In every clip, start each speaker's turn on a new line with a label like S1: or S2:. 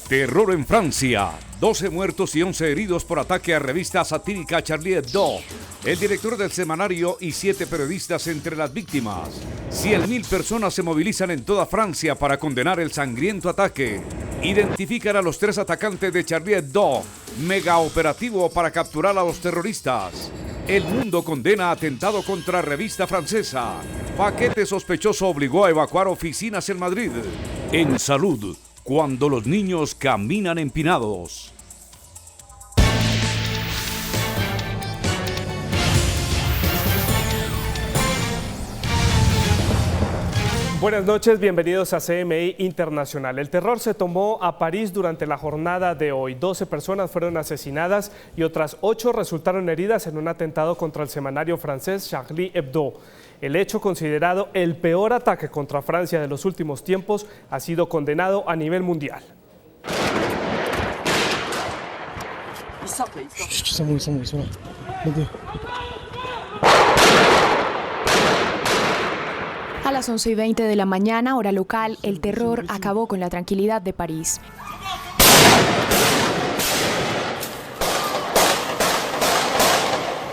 S1: Terror en Francia. 12 muertos y 11 heridos por ataque a revista satírica Charlie Hebdo. El director del semanario y 7 periodistas entre las víctimas. 100.000 personas se movilizan en toda Francia para condenar el sangriento ataque. Identifican a los 3 atacantes de Charlie Hebdo. Mega operativo para capturar a los terroristas. El mundo condena atentado contra revista francesa. Paquete sospechoso obligó a evacuar oficinas en Madrid. En salud. Cuando los niños caminan empinados.
S2: Buenas noches, bienvenidos a CMI Internacional. El terror se tomó a París durante la jornada de hoy. 12 personas fueron asesinadas y otras 8 resultaron heridas en un atentado contra el semanario francés Charlie Hebdo. El hecho, considerado el peor ataque contra Francia de los últimos tiempos, ha sido condenado a nivel mundial.
S3: A las 11:20 de la mañana, hora local, el terror acabó con la tranquilidad de París.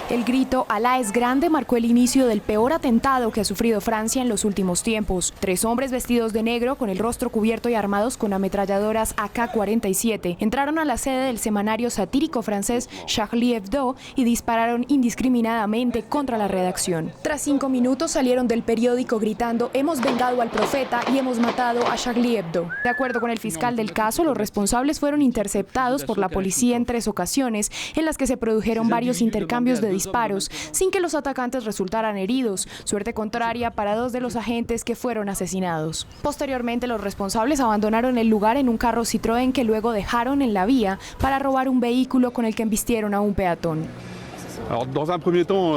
S3: El grito "Alá es grande" marcó el inicio del peor atentado que ha sufrido Francia en los últimos tiempos. 3 hombres vestidos de negro, con el rostro cubierto y armados con ametralladoras AK-47, entraron a la sede del semanario satírico francés Charlie Hebdo y dispararon indiscriminadamente contra la redacción. Tras 5 minutos salieron del periódico gritando "Hemos vengado al profeta y hemos matado a Charlie Hebdo". De acuerdo con el fiscal del caso, los responsables fueron interceptados por la policía en 3 ocasiones, en las que se produjeron varios intercambios de disparos, sin que los atacantes resultaran heridos, suerte contraria para 2 de los agentes que fueron asesinados. Posteriormente, los responsables abandonaron el lugar en un carro Citroën que luego dejaron en la vía para robar un vehículo con el que embistieron a un peatón.
S4: Alors, dans un premier temps,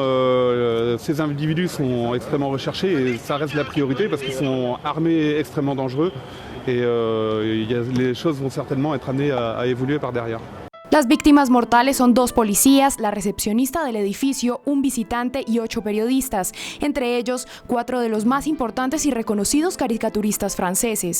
S4: ces individus sont extrêmement recherchés et ça reste la priorité parce qu'ils sont armés extrêmement dangereux et les choses vont certainement être amenées à évoluer par derrière.
S3: Las víctimas mortales son 2 policías, la recepcionista del edificio, un visitante y 8 periodistas, entre ellos 4 de los más importantes y reconocidos caricaturistas franceses.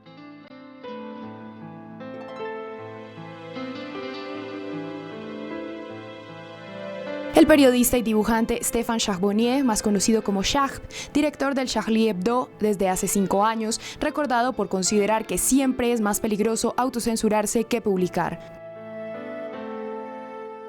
S3: El periodista y dibujante Stéphane Charbonnier, más conocido como Charb, director del Charlie Hebdo desde hace 5 años, recordado por considerar que siempre es más peligroso autocensurarse que publicar.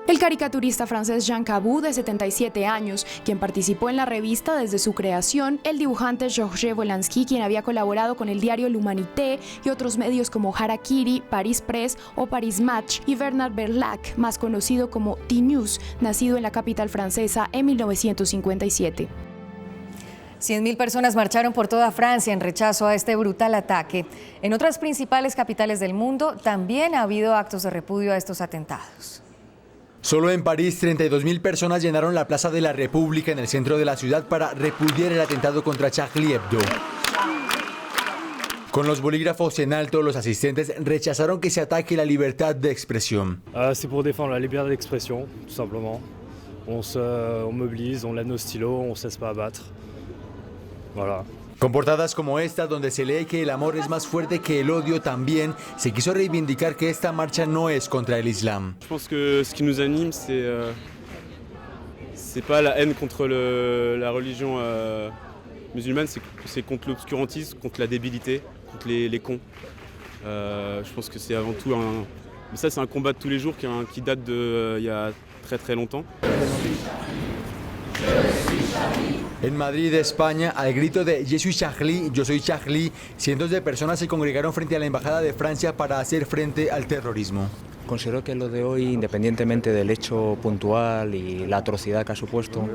S3: El caricaturista francés Jean Cabou, de 77 años, quien participó en la revista desde su creación, el dibujante Georges Wolanski, quien había colaborado con el diario L'Humanité y otros medios como Harakiri, Paris Press o Paris Match, y Bernard Berlac, más conocido como T-News, nacido en la capital francesa en 1957.
S5: 100.000 personas marcharon por toda Francia en rechazo a este brutal ataque. En otras principales capitales del mundo también ha habido actos de repudio a estos atentados.
S6: Solo en París, 32.000 personas llenaron la Plaza de la República en el centro de la ciudad para repudiar el atentado contra Charlie Hebdo. Con los bolígrafos en alto, los asistentes rechazaron que se ataque la libertad de expresión.
S7: C'est pour défendre la liberté d'expression, tout simplement. On mobilise, on lève nos stylos, on se laisse pas abattre. Voilà.
S6: Con portadas como esta, donde se lee que el amor es más fuerte que el odio, también se quiso reivindicar que esta marcha no es contra el Islam.
S8: Je pense que ce qui nous anime, c'est pas la haine contre la religion musulmane, c'est contre l'obscurantisme, contre la débilité, contre les cons. Je pense que c'est avant tout mais ça, c'est un combat de tous les jours qui date il y a très très longtemps.
S6: En Madrid, España, al grito de "Je suis Charlie", yo soy Charlie, cientos de personas se congregaron frente a la Embajada de Francia para hacer frente al terrorismo.
S9: Considero que lo de hoy, independientemente del hecho puntual y la atrocidad que ha supuesto,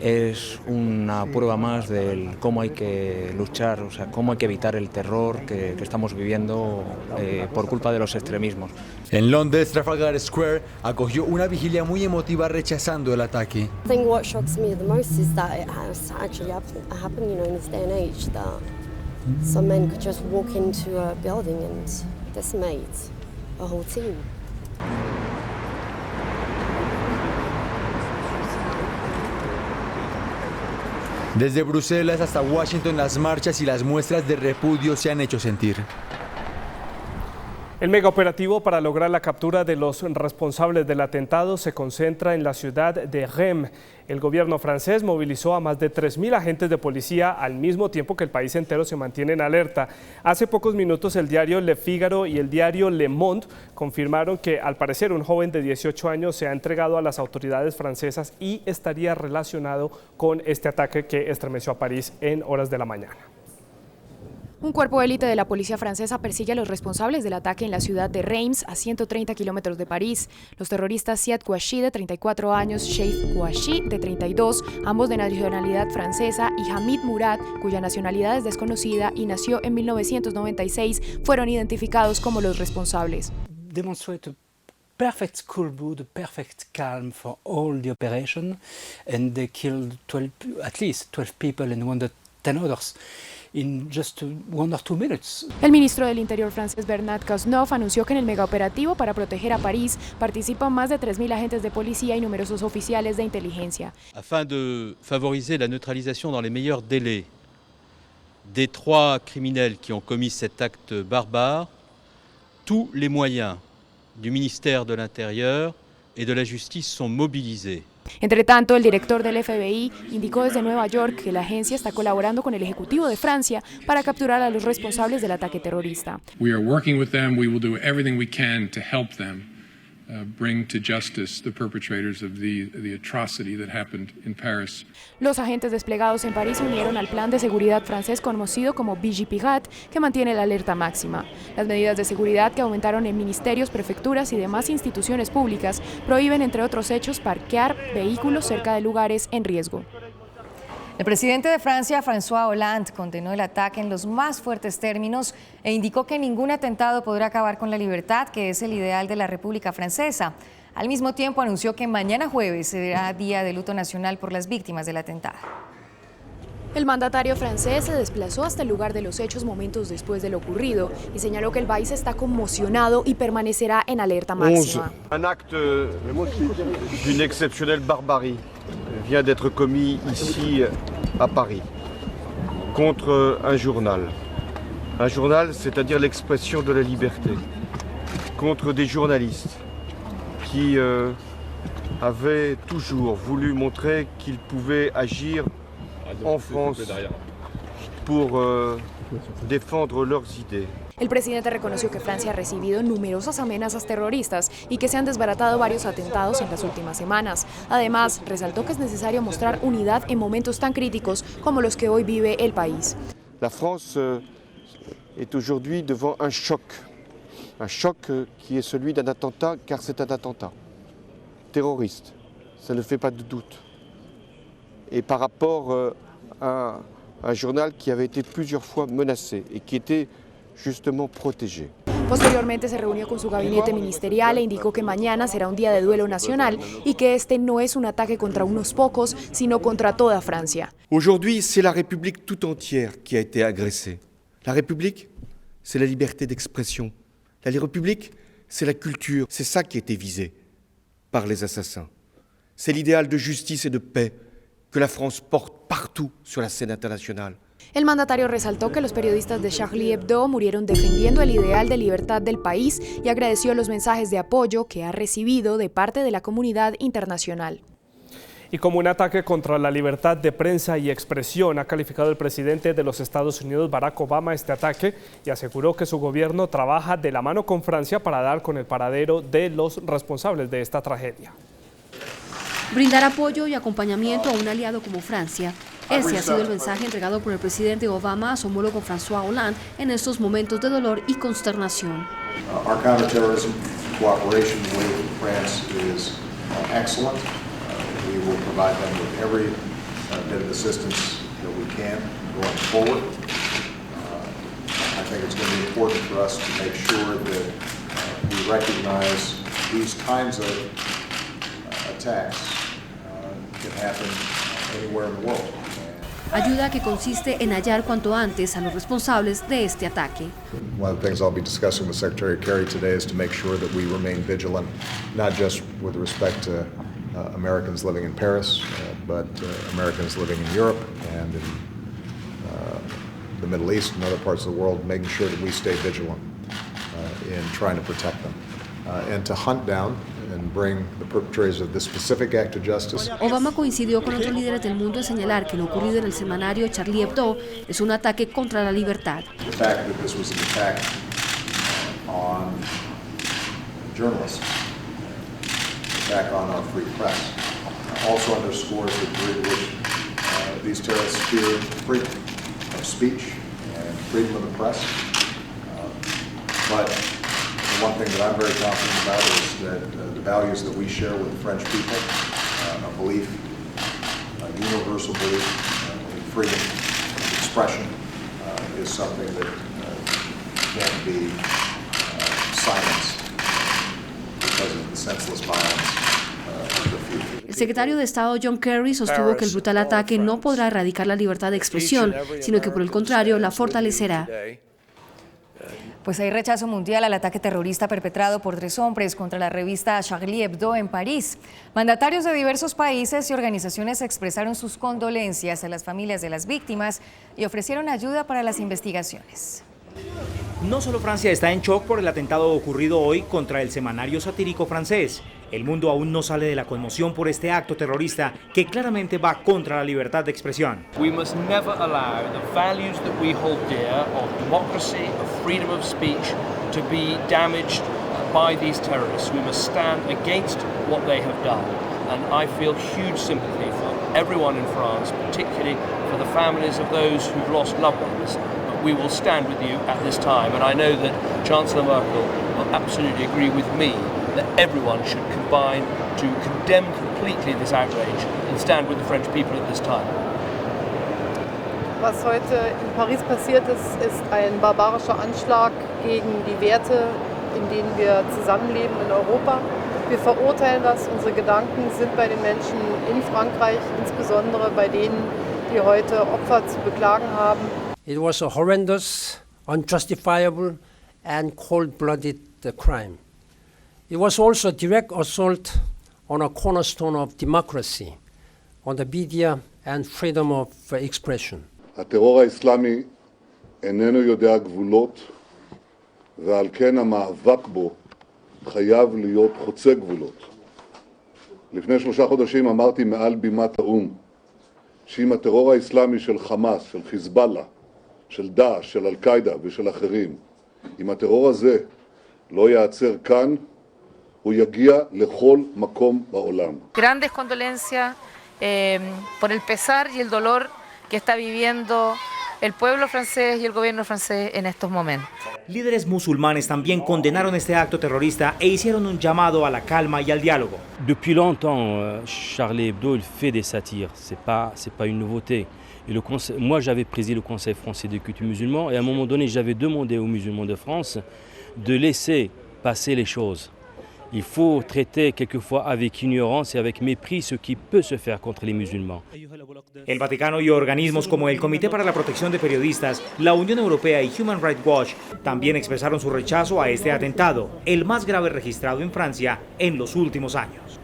S9: es una prueba más de cómo hay que luchar, o sea, cómo hay que evitar el terror que estamos viviendo por culpa de los extremismos.
S6: En Londres, Trafalgar Square acogió una vigilia muy emotiva rechazando el ataque.
S10: I think what shocks me the most is that it has actually happened, in this day and age, that some men could just walk into a building and decimate a whole team.
S6: Desde Bruselas hasta Washington, las marchas y las muestras de repudio se han hecho sentir.
S2: El megaoperativo para lograr la captura de los responsables del atentado se concentra en la ciudad de Reims. El gobierno francés movilizó a más de 3.000 agentes de policía al mismo tiempo que el país entero se mantiene en alerta. Hace pocos minutos el diario Le Figaro y el diario Le Monde confirmaron que al parecer un joven de 18 años se ha entregado a las autoridades francesas y estaría relacionado con este ataque que estremeció a París en horas de la mañana.
S3: Un cuerpo élite de la policía francesa persigue a los responsables del ataque en la ciudad de Reims, a 130 kilómetros de París. Los terroristas Siad Kouachi, de 34 años, Sheikh Kouachi, de 32, ambos de nacionalidad francesa, y Hamid Mourad, cuya nacionalidad es desconocida y nació en 1996, fueron identificados como los responsables.
S11: Demonstrate perfect cool mood, perfect calm for all the operation, and they killed at least 12 people and wounded 10 others. In just 1 or 2 minutes.
S3: El ministro del Interior francés Bernard Cazeneuve anunció que en el megaoperativo para proteger a París participan más de 3.000 agentes de policía y numerosos oficiales de inteligencia.
S12: Afin de favoriser la neutralisation dans les meilleurs délais des 3 criminels qui ont commis cet acte barbare, tous les moyens du ministère de l'Intérieur et de la Justice sont mobilisés.
S3: Entre tanto, el director del FBI indicó desde Nueva York que la agencia está colaborando con el Ejecutivo de Francia para capturar a los responsables del ataque terrorista.
S13: We are working with them. We will do everything we can to help them bring to justice the perpetrators of the atrocity that happened in Paris.
S3: Los agentes desplegados en París se unieron al plan de seguridad francés conocido como Vigipirate, que mantiene la alerta máxima. Las medidas de seguridad que aumentaron en ministerios, prefecturas y demás instituciones públicas prohíben, entre otros hechos, parquear vehículos cerca de lugares en riesgo.
S5: El presidente de Francia, François Hollande, condenó el ataque en los más fuertes términos e indicó que ningún atentado podrá acabar con la libertad, que es el ideal de la República Francesa. Al mismo tiempo, anunció que mañana jueves será día de luto nacional por las víctimas del atentado.
S3: El mandatario francés se desplazó hasta el lugar de los hechos momentos después de lo ocurrido y señaló que el país está conmocionado y permanecerá en alerta máxima.
S14: Un acte d'une exceptionnelle barbarie vient d'être commis ici à Paris contre un journal, c'est-à-dire l'expression de la liberté, contre des journalistes qui avaient toujours voulu montrer qu'ils pouvaient agir en France pour défendre leurs idées.
S3: El presidente reconoció que Francia ha recibido numerosas amenazas terroristas y que se han desbaratado varios atentados en las últimas semanas. Además, resaltó que es necesario mostrar unidad en momentos tan críticos como los que hoy vive el país.
S14: La France est aujourd'hui devant un choc qui est celui d'un attentat, car c'est un attentat terroriste, ça ne fait pas de doute. Et par rapport à un journal qui avait été plusieurs fois menacé et qui était justement protégé.
S3: Posteriormente se reunió con su gabinete ministerial e indicó que mañana será un día de duelo nacional y que este no es un ataque contra unos pocos, sino contra toda Francia.
S15: Aujourd'hui, c'est la République tout entière qui a été agressée. La République, c'est la liberté d'expression. La République, c'est la culture. C'est ça qui a été visé par les assassins. C'est l'idéal de justice et de paix que la France porte partout sur la scène internationale.
S3: El mandatario resaltó que los periodistas de Charlie Hebdo murieron defendiendo el ideal de libertad del país y agradeció los mensajes de apoyo que ha recibido de parte de la comunidad internacional.
S2: Y como un ataque contra la libertad de prensa y expresión, ha calificado el presidente de los Estados Unidos, Barack Obama, este ataque y aseguró que su gobierno trabaja de la mano con Francia para dar con el paradero de los responsables de esta tragedia.
S16: Brindar apoyo y acompañamiento a un aliado como Francia. Ese ha sido el mensaje entregado por el presidente Obama a su homólogo François Hollande en estos momentos de dolor y consternación.
S17: Our counterterrorism cooperation with France is excellent. We will provide them with every bit of assistance that we can going forward. I think it's going to be important for us to make sure that we recognize these kinds of attacks can happen anywhere in the world.
S16: Ayuda que consiste en hallar cuanto antes a los responsables de este ataque.
S17: One of the things I'll be discussing with Secretary Kerry today is to make sure that we remain vigilant, not just with respect to Americans living in Paris, but Americans living in Europe and in the Middle East and other parts of the world, making sure that we stay vigilant in trying to protect them and to hunt down and bring the perpetrators of this specific act to justice.
S16: Obama coincidió con otros líderes del mundo en señalar que lo ocurrido en el semanario Charlie Hebdo es un ataque contra la libertad.
S17: The fact that this was an attack on journalists, an attack on our free press, also underscores the degree to which these terrorists fear freedom of speech and freedom of the press. But the one thing that I'm very confident about is that the values that we share with the French people, a belief, a universal belief in freedom of expression, is something that can't be silenced because of the senseless violence of the few.
S16: El secretario de Estado John Kerry sostuvo que el brutal ataque no podrá erradicar la libertad de expresión, sino que por el contrario la fortalecerá.
S5: Pues hay rechazo mundial al ataque terrorista perpetrado por 3 hombres contra la revista Charlie Hebdo en París. Mandatarios de diversos países y organizaciones expresaron sus condolencias a las familias de las víctimas y ofrecieron ayuda para las investigaciones.
S18: No solo Francia está en shock por el atentado ocurrido hoy contra el semanario satírico francés. El mundo aún no sale de la conmoción por este acto terrorista que claramente va contra la libertad de expresión.
S19: We must never allow the values that we hold dear of democracy, of freedom of speech to be damaged by these terrorists. We must stand against what they have done. And I feel huge sympathy for everyone in France, particularly for the families of those who've lost loved ones. But we will stand with you at this time. And I know that Chancellor Merkel will absolutely agree with me that everyone should combine to condemn completely this outrage and stand with the French people at this time.
S20: Was heute in Paris passiert ist, ist ein barbarischer Anschlag gegen die Werte, in denen wir zusammenleben in Europa. Wir verurteilen das. Unsere Gedanken sind bei den Menschen in Frankreich, insbesondere bei denen, die heute Opfer zu beklagen haben.
S21: It was a horrendous, unjustifiable and cold-blooded crime. It was also a direct assault on a cornerstone of democracy, on the media and freedom of expression.
S22: הטרור האסלאמי איננו יודע גבולות, ועל כן המאבק בו חייב להיות חוצה גבולות. לפני 3 חודשים אמרתי מעל בימת האו"ם, שאם הטרור האסלאמי של חמאס, של חיזבאללה, של דאעש, של אל-קאעידה ושל אחרים, אם הטרור הזה לא ייעצר כאן, הוא יגיע לכל מקום בעולם.
S23: Grandes condolencias por el pesar y el dolor que está viviendo el pueblo francés y el gobierno francés en estos momentos.
S18: Líderes musulmanes también condenaron este acto terrorista e hicieron un llamado a la calma y al diálogo.
S24: Depuis longtemps, Charlie Hebdo il fait des satires, c'est pas une nouveauté. Et moi j'avais présidé le Conseil français des cultes musulmans et à un moment donné j'avais demandé aux musulmans de France de laisser passer les choses. Il faut traiter quelquefois avec ignorance et avec mépris ce qui peut se faire contre les musulmans.
S18: El Vaticano y organismos como el Comité para la Protección de Periodistas, la Unión Europea y Human Rights Watch también expresaron su rechazo a este atentado, el más grave registrado en Francia en los últimos años.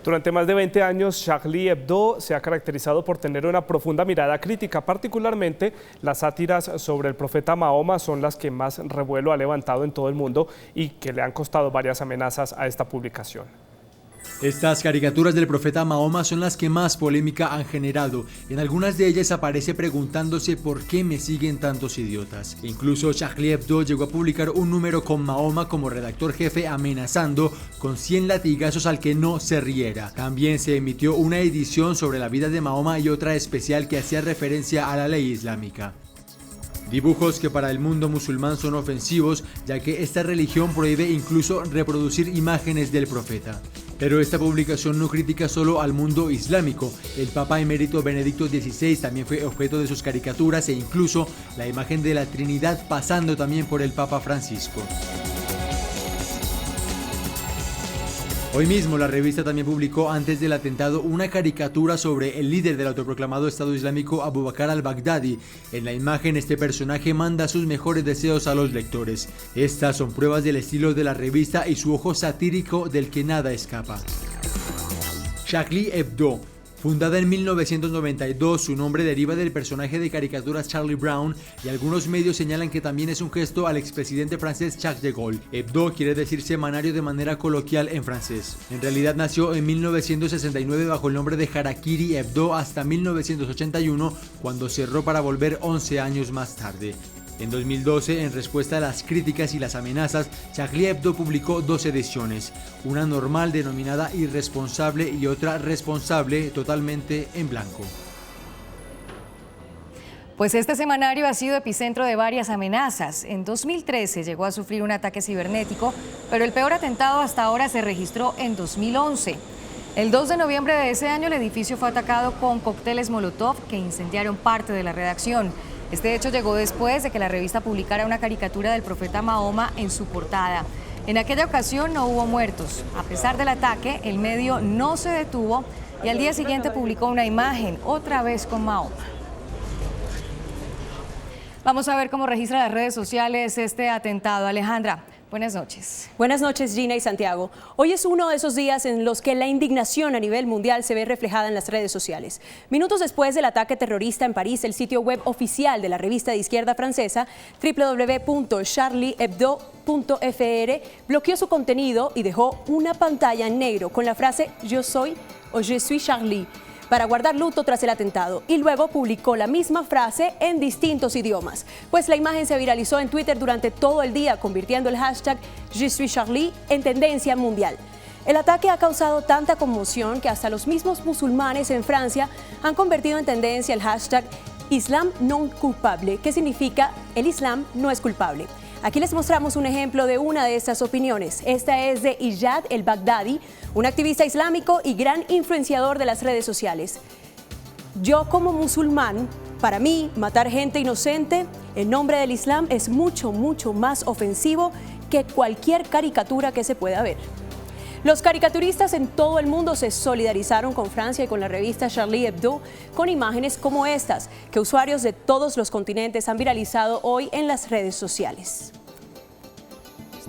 S2: Durante más de 20 años, Charlie Hebdo se ha caracterizado por tener una profunda mirada crítica. Particularmente, las sátiras sobre el profeta Mahoma son las que más revuelo ha levantado en todo el mundo y que le han costado varias amenazas a esta publicación.
S6: Estas caricaturas del profeta Mahoma son las que más polémica han generado. En algunas de ellas aparece preguntándose por qué me siguen tantos idiotas. Incluso Charlie Hebdo llegó a publicar un número con Mahoma como redactor jefe amenazando con 100 latigazos al que no se riera. También se emitió una edición sobre la vida de Mahoma y otra especial que hacía referencia a la ley islámica. Dibujos que para el mundo musulmán son ofensivos, ya que esta religión prohíbe incluso reproducir imágenes del profeta. Pero esta publicación no critica solo al mundo islámico. El Papa emérito Benedicto XVI también fue objeto de sus caricaturas e incluso la imagen de la Trinidad pasando también por el Papa Francisco. Hoy mismo la revista también publicó antes del atentado una caricatura sobre el líder del autoproclamado Estado Islámico Abu Bakr al-Baghdadi. En la imagen este personaje manda sus mejores deseos a los lectores. Estas son pruebas del estilo de la revista y su ojo satírico del que nada escapa. Charlie Hebdo Fundada en 1992, su nombre deriva del personaje de caricaturas Charlie Brown y algunos medios señalan que también es un gesto al expresidente francés Charles de Gaulle. Hebdo quiere decir semanario de manera coloquial en francés. En realidad nació en 1969 bajo el nombre de Harakiri Hebdo hasta 1981, cuando cerró para volver 11 años más tarde. En 2012, en respuesta a las críticas y las amenazas, Charlie Hebdo publicó 2 ediciones, una normal denominada Irresponsable y otra Responsable, totalmente en blanco.
S5: Pues este semanario ha sido epicentro de varias amenazas. En 2013 llegó a sufrir un ataque cibernético, pero el peor atentado hasta ahora se registró en 2011. El 2 de noviembre de ese año el edificio fue atacado con cócteles Molotov que incendiaron parte de la redacción. Este hecho llegó después de que la revista publicara una caricatura del profeta Mahoma en su portada. En aquella ocasión no hubo muertos. A pesar del ataque, el medio no se detuvo y al día siguiente publicó una imagen, otra vez con Mahoma. Vamos a ver cómo registra las redes sociales este atentado. Alejandra, buenas noches.
S1: Buenas noches, Gina y Santiago. Hoy es uno de esos días en los que la indignación a nivel mundial se ve reflejada en las redes sociales. Minutos después del ataque terrorista en París, el sitio web oficial de la revista de izquierda francesa, www.charliehebdo.fr, bloqueó su contenido y dejó una pantalla en negro con la frase «Yo soy» o «Je suis Charlie», para guardar luto tras el atentado, y luego publicó la misma frase en distintos idiomas. Pues la imagen se viralizó en Twitter durante todo el día, convirtiendo el hashtag Je suis Charlie en tendencia mundial. El ataque ha causado tanta conmoción que hasta los mismos musulmanes en Francia han convertido en tendencia el hashtag Islam non culpable, que significa el Islam no es culpable. Aquí les mostramos un ejemplo de una de estas opiniones. Esta es de Iyad el-Baghdadi, un activista islámico y gran influenciador de las redes sociales. Yo como musulmán, para mí, matar gente inocente en nombre del Islam es mucho más ofensivo que cualquier caricatura que se pueda ver. Los caricaturistas en todo el mundo se solidarizaron con Francia y con la revista Charlie Hebdo con imágenes como estas, que usuarios de todos los continentes han viralizado hoy en las redes sociales.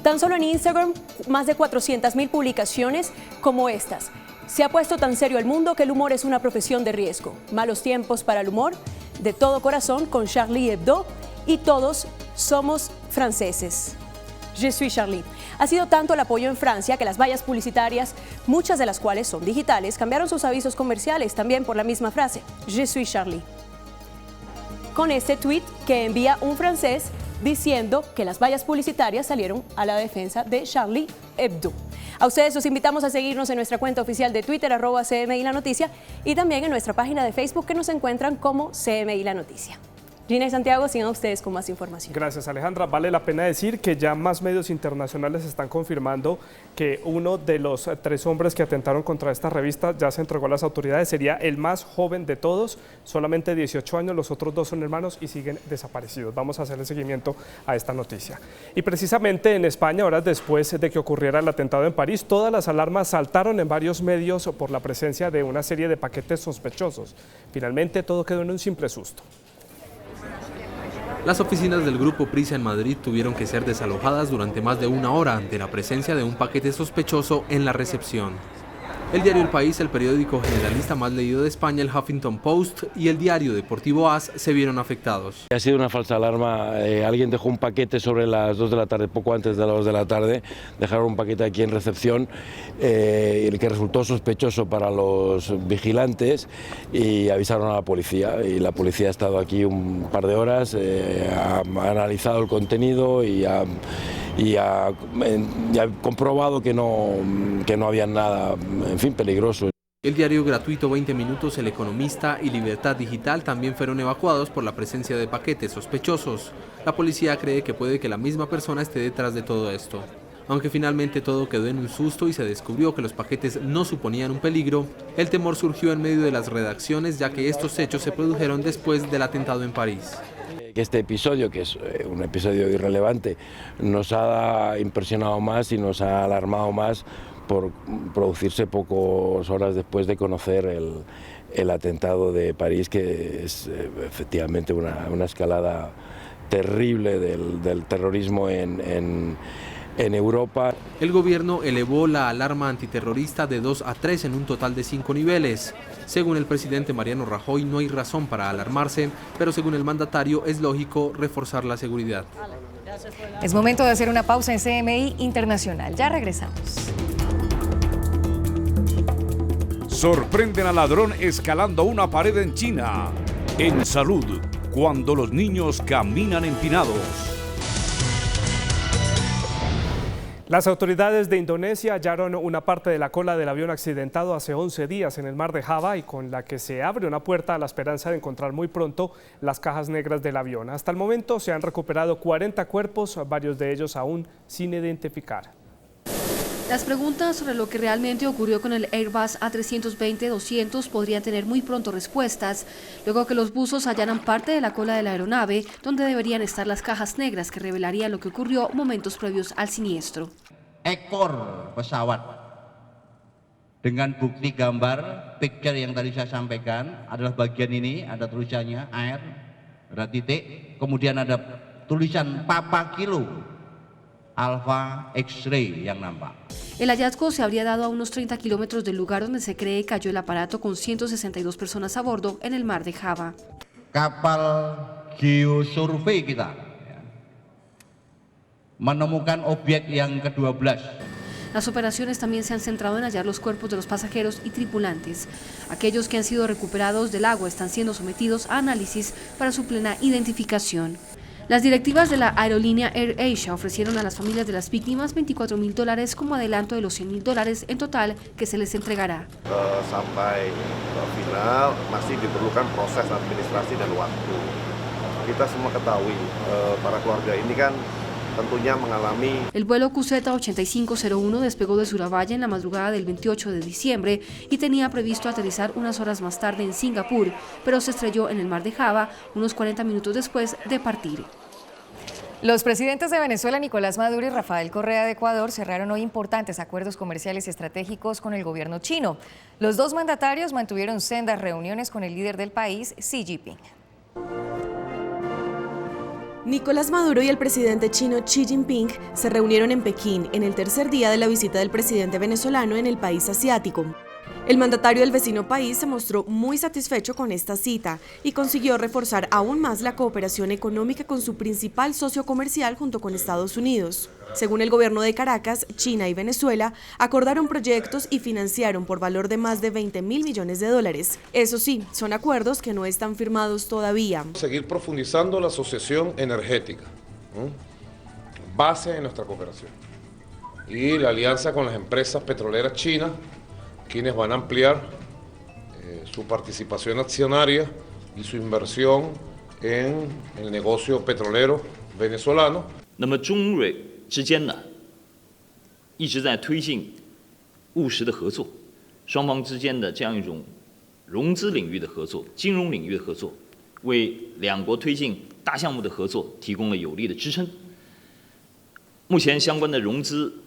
S1: Tan solo en Instagram, más de 400.000 publicaciones como estas. Se ha puesto tan serio el mundo que el humor es una profesión de riesgo. Malos tiempos para el humor, de todo corazón con Charlie Hebdo y todos somos franceses. Je suis Charlie. Ha sido tanto el apoyo en Francia que las vallas publicitarias, muchas de las cuales son digitales, cambiaron sus avisos comerciales también por la misma frase, Je suis Charlie. Con este tweet que envía un francés diciendo que las vallas publicitarias salieron a la defensa de Charlie Hebdo. A ustedes los invitamos a seguirnos en nuestra cuenta oficial de Twitter, @CMI La Noticia, y también en nuestra página de Facebook, que nos encuentran como CMI La Noticia. Gina y Santiago, sigan ustedes con más información.
S2: Gracias, Alejandra. Vale la pena decir que ya más medios internacionales están confirmando que uno de los 3 hombres que atentaron contra esta revista ya se entregó a las autoridades. Sería el más joven de todos, solamente 18 años, los otros 2 son hermanos y siguen desaparecidos. Vamos a hacerle seguimiento a esta noticia. Y precisamente en España, horas después de que ocurriera el atentado en París, todas las alarmas saltaron en varios medios por la presencia de una serie de paquetes sospechosos. Finalmente todo quedó en un simple susto.
S4: Las oficinas del Grupo Prisa en Madrid tuvieron que ser desalojadas durante más de 1 hora ante la presencia de un paquete sospechoso en la recepción. El diario El País, el periódico generalista más leído de España, el Huffington Post y el diario deportivo AS se vieron afectados.
S7: Ha sido una falsa alarma. Alguien dejó un paquete sobre las 2 de la tarde, poco antes de las 2 de la tarde. Dejaron un paquete aquí en recepción, el que resultó sospechoso para los vigilantes, y avisaron a la policía. Y la policía ha estado aquí un par de horas, ha analizado el contenido y ha comprobado que no había nada, en fin, peligroso.
S4: El diario gratuito 20 Minutos, El Economista y Libertad Digital también fueron evacuados por la presencia de paquetes sospechosos. La policía cree que puede que la misma persona esté detrás de todo esto. Aunque finalmente todo quedó en un susto y se descubrió que los paquetes no suponían un peligro, el temor surgió en medio de las redacciones, ya que estos hechos se produjeron después del atentado en París.
S7: Este episodio, que es un episodio irrelevante, nos ha impresionado más y nos ha alarmado más por producirse pocas horas después de conocer el atentado de París, que es efectivamente una escalada terrible del terrorismo en en Europa.
S4: El gobierno elevó la alarma antiterrorista de 2 a 3 en un total de 5 niveles. Según el presidente Mariano Rajoy, no hay razón para alarmarse, pero según el mandatario es lógico reforzar la seguridad.
S5: Es momento de hacer una pausa en CMI Internacional. Ya regresamos.
S8: Sorprenden al ladrón escalando una pared en China. En salud, cuando los niños caminan empinados.
S2: Las autoridades de Indonesia hallaron una parte de la cola del avión accidentado hace 11 días en el mar de Java y con la que se abre una puerta a la esperanza de encontrar muy pronto las cajas negras del avión. Hasta el momento se han recuperado 40 cuerpos, varios de ellos aún sin identificar.
S16: Las preguntas sobre lo que realmente ocurrió con el Airbus A320-200 podrían tener muy pronto respuestas, luego que los buzos hallaran parte de la cola de la aeronave, donde deberían estar las cajas negras que revelarían lo que ocurrió momentos previos al siniestro.
S9: Ekor pesawat dengan bukti gambar, picture yang tadi saya sampaikan adalah bagian ini, ada tulisannya air, ada titik, kemudian ada tulisan Papa Kilo. Alpha X-ray yang nampak.
S16: El hallazgo se habría dado a unos 30 kilómetros del lugar donde se cree cayó el aparato con 162 personas a bordo en el mar de Java.
S9: Kapal geosurvey kita menemukan objek yang ke-12.
S16: Las operaciones también se han centrado en hallar los cuerpos de los pasajeros y tripulantes. Aquellos que han sido recuperados del agua están siendo sometidos a análisis para su plena identificación. Las directivas de la aerolínea Air Asia ofrecieron a las familias de las víctimas $24.000 como adelanto de los $100.000 en total que se les entregará.
S10: Sampai final masih diperlukan proses administrasi dan waktu. Kita semua ketahui para keluarga ini kan tentunya mengalami.
S16: El vuelo QZ8501 despegó de Surabaya en la madrugada del 28 de diciembre y tenía previsto aterrizar unas horas más tarde en Singapur, pero se estrelló en el mar de Java unos 40 minutos después de partir.
S5: Los presidentes de Venezuela, Nicolás Maduro y Rafael Correa de Ecuador, cerraron hoy importantes acuerdos comerciales y estratégicos con el gobierno chino. Los dos mandatarios mantuvieron sendas reuniones con el líder del país, Xi Jinping.
S11: Nicolás Maduro y el presidente chino Xi Jinping se reunieron en Pekín en el tercer día de la visita del presidente venezolano en el país asiático. El mandatario del vecino país se mostró muy satisfecho con esta cita y consiguió reforzar aún más la cooperación económica con su principal socio comercial junto con Estados Unidos. Según el gobierno de Caracas, China y Venezuela acordaron proyectos y financiaron por valor de más de $20.000 millones. Eso sí, son acuerdos que no están firmados todavía.
S25: Seguir profundizando la asociación energética, base de nuestra cooperación, y la alianza con las empresas petroleras chinas, quienes van a ampliar su participación accionaria y su inversión en el negocio petrolero venezolano.
S26: 那么中瑞之间呢，一直在推进务实的合作，双方之间的这样一种融资领域的合作、金融领域的合作，为两国推进大项目的合作提供了有力的支撑。目前相关的融资。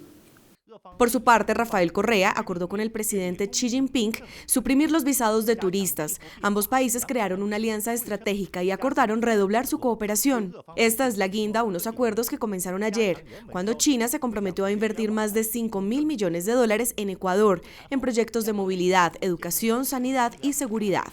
S11: Por su parte, Rafael Correa acordó con el presidente Xi Jinping suprimir los visados de turistas. Ambos países crearon una alianza estratégica y acordaron redoblar su cooperación. Esta es la guinda a unos acuerdos que comenzaron ayer, cuando China se comprometió a invertir más de $5.000 millones en Ecuador, en proyectos de movilidad, educación, sanidad y seguridad.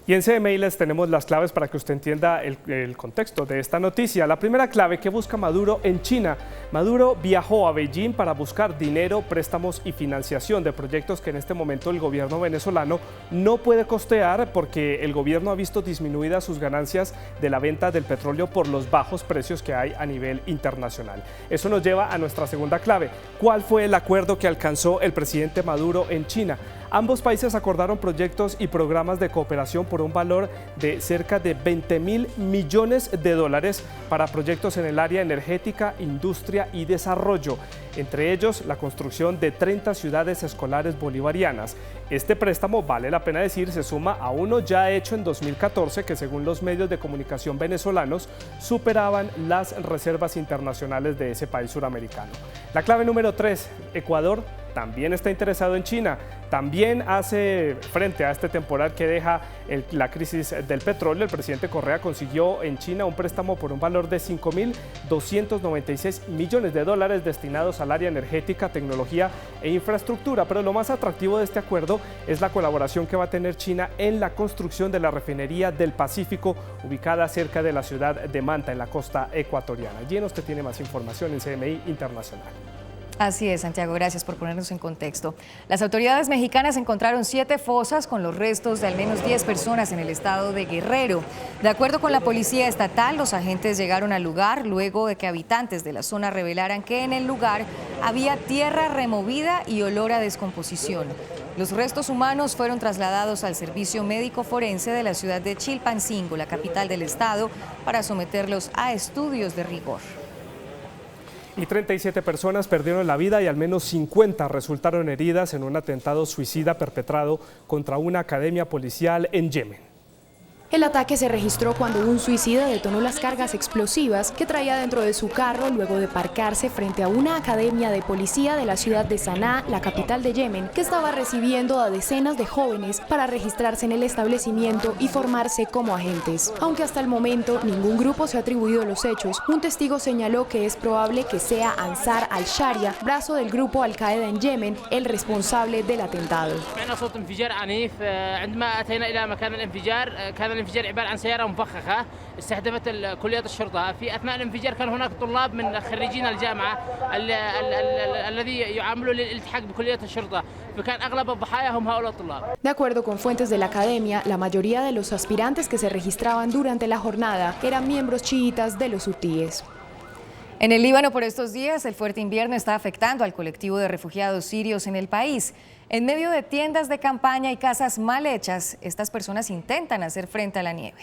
S2: Y en CMI les tenemos las claves para que usted entienda el contexto de esta noticia. La primera clave, ¿qué busca Maduro en China? Maduro viajó a Beijing para buscar dinero, préstamos y financiación de proyectos que en este momento el gobierno venezolano no puede costear porque el gobierno ha visto disminuidas sus ganancias de la venta del petróleo por los bajos precios que hay a nivel internacional. Eso nos lleva a nuestra segunda clave. ¿Cuál fue el acuerdo que alcanzó el presidente Maduro en China? Ambos países acordaron proyectos y programas de cooperación por un valor de cerca de $20.000 millones para proyectos en el área energética, industria y desarrollo, entre ellos la construcción de 30 ciudades escolares bolivarianas. Este préstamo, vale la pena decir, se suma a uno ya hecho en 2014 que según los medios de comunicación venezolanos superaban las reservas internacionales de ese país suramericano. La clave número 3, Ecuador también está interesado en China. También hace frente a este temporal que deja la crisis del petróleo. El presidente Correa consiguió en China un préstamo por un valor de $5.296 millones destinados al área energética, tecnología e infraestructura. Pero lo más atractivo de este acuerdo es la colaboración que va a tener China en la construcción de la refinería del Pacífico, ubicada cerca de la ciudad de Manta, en la costa ecuatoriana. Allí usted tiene más información en CMI Internacional.
S5: Así es, Santiago, gracias por ponernos en contexto. Las autoridades mexicanas encontraron 7 fosas con los restos de al menos 10 personas en el estado de Guerrero. De acuerdo con la policía estatal, los agentes llegaron al lugar luego de que habitantes de la zona revelaran que en el lugar había tierra removida y olor a descomposición. Los restos humanos fueron trasladados al servicio médico forense de la ciudad de Chilpancingo, la capital del estado, para someterlos a estudios de rigor.
S2: Y 37 personas perdieron la vida y al menos 50 resultaron heridas en un atentado suicida perpetrado contra una academia policial en Yemen.
S3: El ataque se registró cuando un suicida detonó las cargas explosivas que traía dentro de su carro luego de parcarse frente a una academia de policía de la ciudad de Saná, la capital de Yemen, que estaba recibiendo a decenas de jóvenes para registrarse en el establecimiento y formarse como agentes. Aunque hasta el momento ningún grupo se ha atribuido los hechos, un testigo señaló que es probable que sea Ansar al-Sharia, brazo del grupo Al-Qaeda en Yemen, el responsable del atentado.
S12: الانفجار عبارة عن سيارة مفخخة استهدفت كليات الشرطة. في أثناء الانفجار كان هناك طلاب من خريجين الجامعة الذي يعاملوا للالتحاق بكليات الشرطة، فكان أغلب الضحايا هم هؤلاء الطلاب.
S3: De acuerdo con fuentes de la academia, la mayoría de los aspirantes que se registraban durante la jornada eran miembros chiitas de los hutíes.
S5: En el Líbano por estos días, el fuerte invierno está afectando al colectivo de refugiados sirios en el país. En medio de tiendas de campaña y casas mal hechas, estas personas intentan hacer frente a la nieve.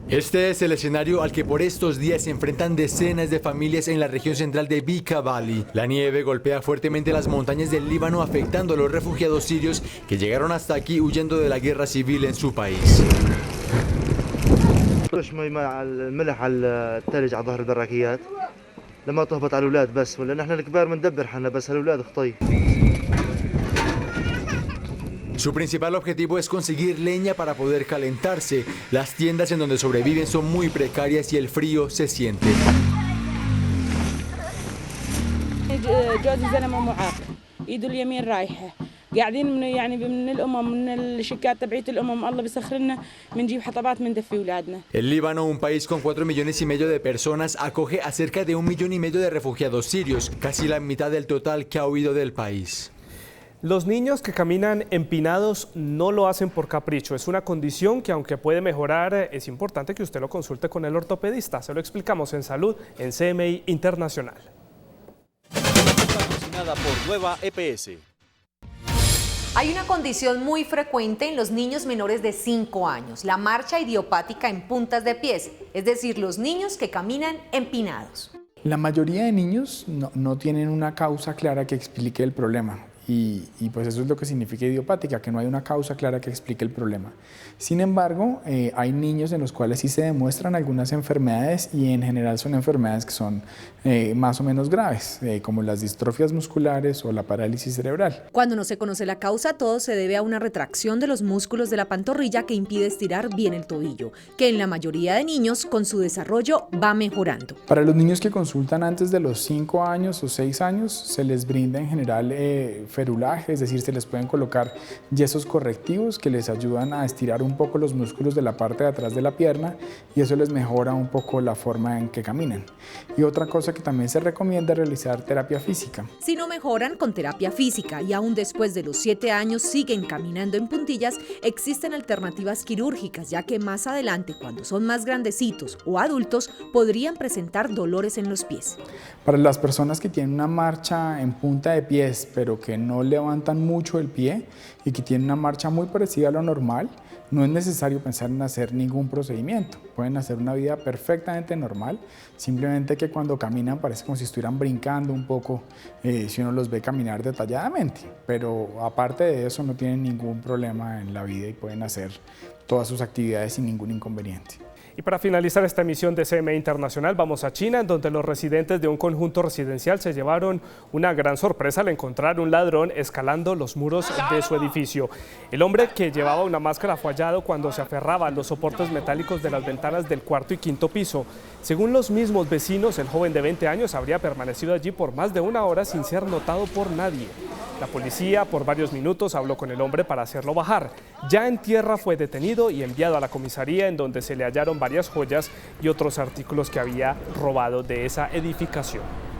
S6: Este es el escenario al que por estos días se enfrentan decenas de familias en la región central de Bekaa Valley. La nieve golpea fuertemente las montañas del Líbano, afectando a los refugiados sirios que llegaron hasta aquí huyendo de la guerra civil en su país.
S13: لما تهبط على الاولاد بس ولا نحن الكبار بندبر حنا بس الاولاد خطي.
S6: Su principal objetivo es conseguir leña para poder calentarse. Las tiendas en donde sobreviven son muy precarias y el frío se siente.
S14: قاعدين من الامم من الشركات تبعيه الامم الله بيسخر لنا بنجيب حطبات بندفي اولادنا.
S6: El Líbano, un país con 4,5 millones de personas, acoge a cerca de 1,5 millones de refugiados sirios, casi la mitad del total que ha huido del país.
S2: Los niños que caminan empinados no lo hacen por capricho. Es una condición que, aunque puede mejorar, es importante que usted lo consulte con el ortopedista. Se lo explicamos en Salud en CMI Internacional.
S15: Patrocinada por Nueva EPS.
S17: Hay una condición muy frecuente en los niños menores de 5 años, la marcha idiopática en puntas de pies, es decir, los niños que caminan empinados.
S27: La mayoría de niños no tienen una causa clara que explique el problema. Y pues eso es lo que significa idiopática, que no hay una causa clara que explique el problema. Sin embargo, hay niños en los cuales sí se demuestran algunas enfermedades y en general son enfermedades que son más o menos graves, como las distrofias musculares o la parálisis cerebral.
S28: Cuando no se conoce la causa, todo se debe a una retracción de los músculos de la pantorrilla que impide estirar bien el tobillo, que en la mayoría de niños con su desarrollo va mejorando.
S27: Para los niños que consultan antes de los 5 años o 6 años, se les brinda en general ferulaje, es decir, se les pueden colocar yesos correctivos que les ayudan a estirar un poco los músculos de la parte de atrás de la pierna y eso les mejora un poco la forma en que caminan. Y otra cosa que también se recomienda es realizar terapia física.
S28: Si no mejoran con terapia física y aún después de los 7 años siguen caminando en puntillas, existen alternativas quirúrgicas, ya que más adelante, cuando son más grandecitos o adultos, podrían presentar dolores en los pies.
S27: Para las personas que tienen una marcha en punta de pies, pero que no levantan mucho el pie y que tienen una marcha muy parecida a lo normal, no es necesario pensar en hacer ningún procedimiento. Pueden hacer una vida perfectamente normal, simplemente que cuando caminan parece como si estuvieran brincando un poco si uno los ve caminar detalladamente. Pero aparte de eso no tienen ningún problema en la vida y pueden hacer todas sus actividades sin ningún inconveniente.
S2: Y para finalizar esta emisión de CME Internacional vamos a China, en donde los residentes de un conjunto residencial se llevaron una gran sorpresa al encontrar un ladrón escalando los muros de su edificio. El hombre, que llevaba una máscara, fue hallado cuando se aferraba a los soportes metálicos de las ventanas del cuarto y quinto piso. Según los mismos vecinos, el joven de 20 años habría permanecido allí por más de una hora sin ser notado por nadie. La policía por varios minutos habló con el hombre para hacerlo bajar. Ya en tierra fue detenido y enviado a la comisaría, en donde se le hallaron varias joyas y otros artículos que había robado de esa edificación.